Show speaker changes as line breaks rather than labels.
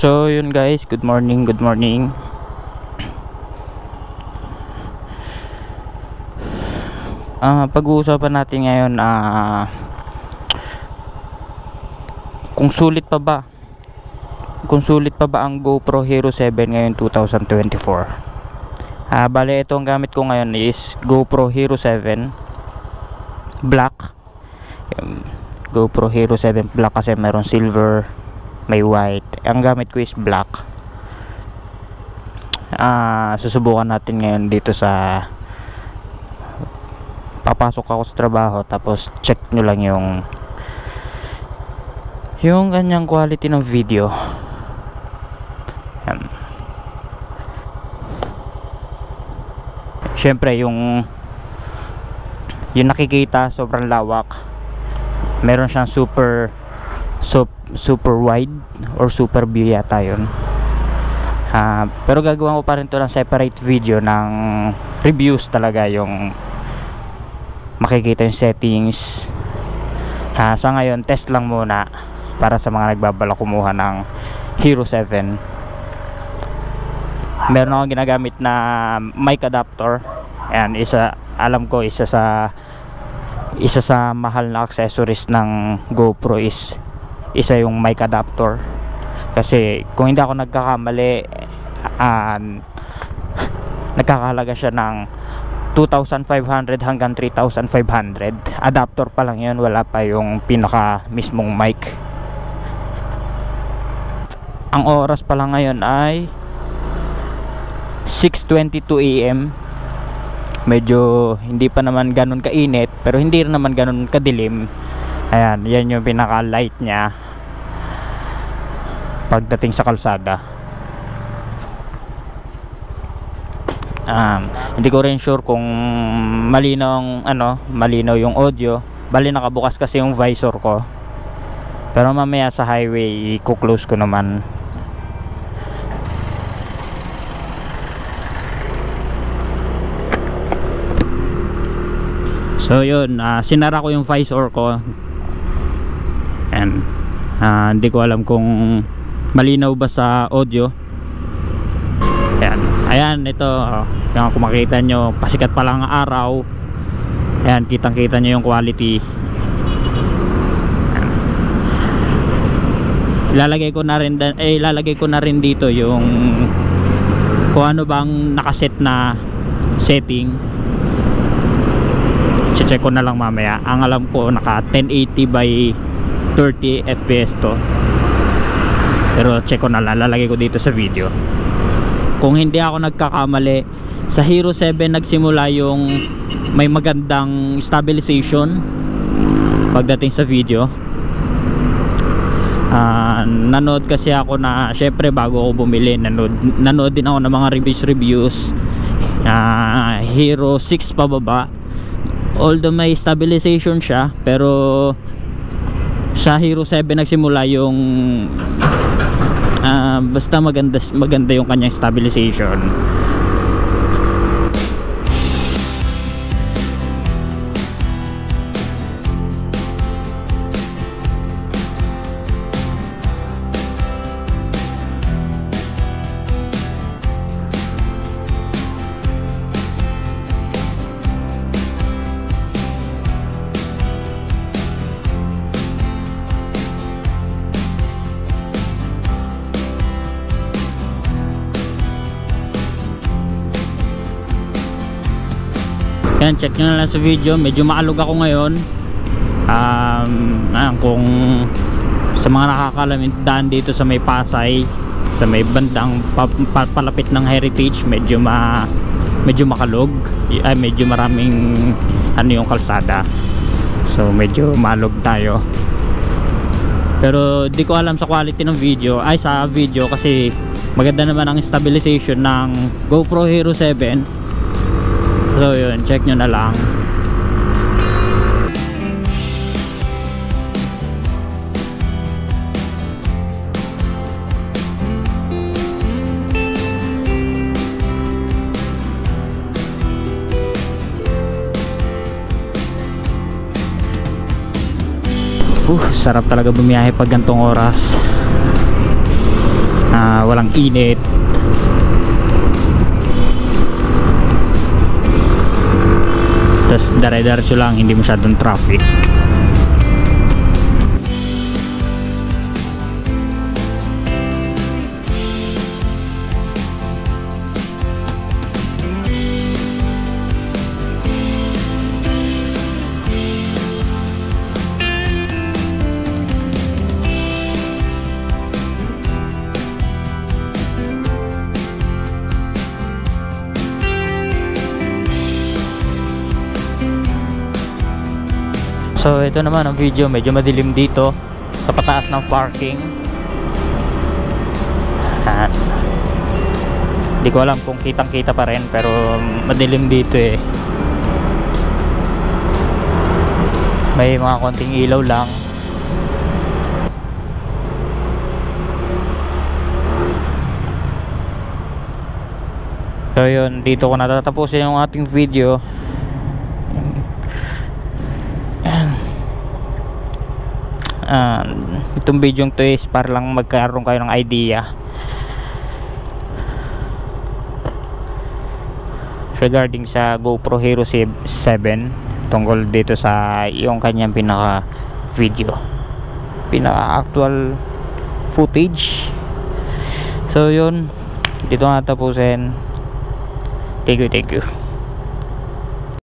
So yun guys, good morning, good morning. Pag-uusapan natin ngayon kung sulit pa ba ang GoPro Hero 7 ngayon 2024. Bale, ito ang gamit ko ngayon is GoPro Hero 7 Black. GoPro Hero 7 Black kasi meron silver, may white. Ang gamit ko is black. Susubukan natin ngayon dito sa papasok ako sa trabaho, tapos check nyo lang yung kanyang quality ng video. Syempre yung nakikita sobrang lawak. Meron siyang super wide or super view yata yun. Pero gagawin ko pa rin to ng separate video ng reviews talaga, yung makikita yung settings. Sa ngayon test lang muna para sa mga nagbabalak kumuha ng Hero 7. Meron akong ginagamit na mic adapter. Ayan, alam ko isa sa mahal na accessories ng GoPro is isa yung mic adapter. Kasi kung hindi ako nagkakamali, nagkakahalaga siya ng 2,500 hanggang 3,500. Adapter pa lang yun, wala pa yung pinaka mismong mic. Ang oras pa lang ngayon ay 6:22 AM. Medyo hindi pa naman ganun kainit, pero hindi rin naman ganun kadilim. Ayan, yan yung pinaka light nya pagdating sa kalsada. Hindi ko rin sure kung malinaw yung audio. Bali nakabukas kasi yung visor ko, pero mamaya sa highway i-close ko naman. So yun, sinara ko yung visor ko. And hindi ko alam kung malinaw ba sa audio. Ayan, ito yung kung makita nyo, pasikat pa lang ang araw. Ayan, kitang kita nyo yung quality. Ayan. Ilalagay ko na rin dito yung kung ano bang nakaset na setting. Check ko na lang mamaya. Ang alam ko naka 1080 by 30 fps to, pero check ko na lang, lalagay ko dito sa video. Kung hindi ako nagkakamali, sa Hero 7 nagsimula yung may magandang stabilization pagdating sa video. Nanood kasi ako na, syempre bago ako bumili, nanood din ako ng mga reviews. Hero 6 pababa, although may stabilization siya, pero sa Hero 7 nagsimula yung basta maganda yung kanyang stabilization. Yan, check nyo na lang sa video. Medyo maalog ako ngayon. Kung sa mga nakakalamin daan dito sa may Pasay, sa may bandang palapit ng Heritage, medyo makalog. Medyo maraming yung kalsada. So medyo maalog tayo. Pero di ko alam sa quality ng video, sa video, kasi maganda naman ang stabilization ng GoPro Hero 7. So yun, check nyo na lang. Sarap talaga bumiyahe pag gantong oras. walang init. Tas dire-diretso lang, hindi masyadong traffic. So ito naman ang video, medyo madilim dito sa pataas ng parking. Hindi ko alam kung kitang kita pa rin, pero madilim dito eh. May mga konting ilaw lang. So yun, dito ko natatapusin yung ating video. Itong video to is para lang magkaroon kayo ng idea regarding sa GoPro Hero 7 tungkol dito sa yung kanyang pinaka video, pinaka actual footage. So yun, dito nga tapusin. Thank you.